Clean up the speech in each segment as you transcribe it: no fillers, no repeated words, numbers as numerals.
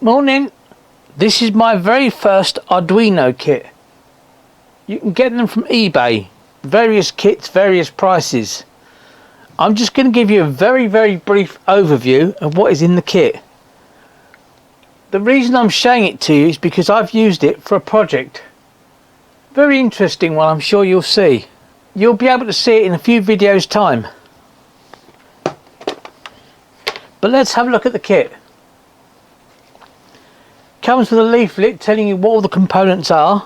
Morning. This is my very first Arduino kit. You can get them from eBay. Various kits, various prices. I'm just going to give you a very brief overview of what is in the kit. The reason I'm showing it to you is because I've used it for a project. Very interesting one, I'm sure you'll see. You'll be able to see it in a few videos time. But let's have a look at the kit. Comes with a leaflet telling you what all the components are.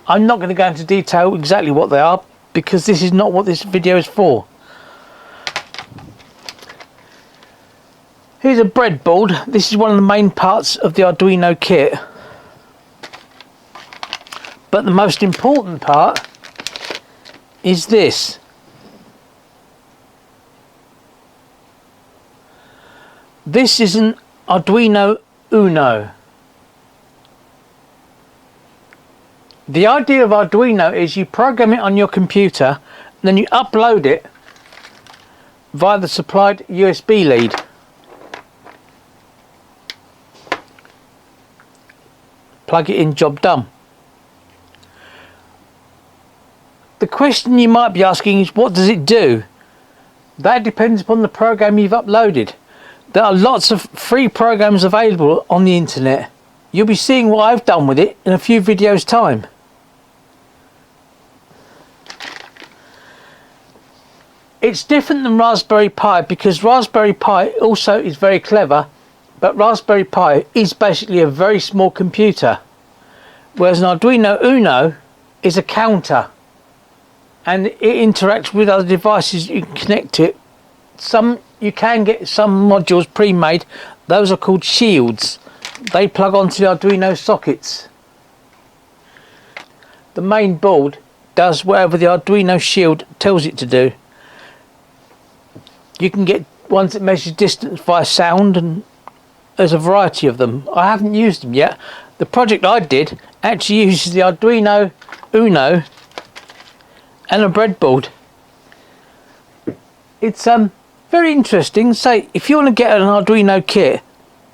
I'm not going to go into detail exactly what they are because this is not what this video is for. Here's a breadboard. This is one of the main parts of the Arduino kit. But the most important part is this. This is an Arduino Uno. The idea of Arduino is you program it on your computer, then you upload it via the supplied USB lead. Plug it in, job done. The question you might be asking is, what does it do? That depends upon the program you've uploaded. There are lots of free programs available on the internet. You'll be seeing what I've done with it in a few videos time. It's different than Raspberry Pi because Raspberry Pi also is very clever, but Raspberry Pi is basically a very small computer, whereas an Arduino Uno is a counter and it interacts with other devices. You can connect it. You can get some modules pre-made. Those are called shields. They plug onto the Arduino sockets. The main board does whatever the Arduino shield tells it to do. You can get ones that measure distance via sound, and there's a variety of them. I haven't used them yet. The project I did actually uses the Arduino Uno and a breadboard. It's very interesting. Say, if you want to get an Arduino kit,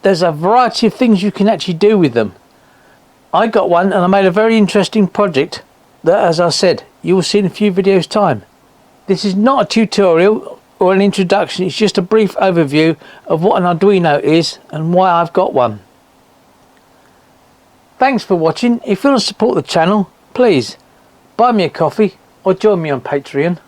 there's a variety of things you can actually do with them. I got one and I made a very interesting project that, as I said, you will see in a few videos time. This is not a tutorial or an introduction, it's just a brief overview of what an Arduino is and why I've got one. Thanks for watching. If you want to support the channel, please buy me a coffee or join me on Patreon.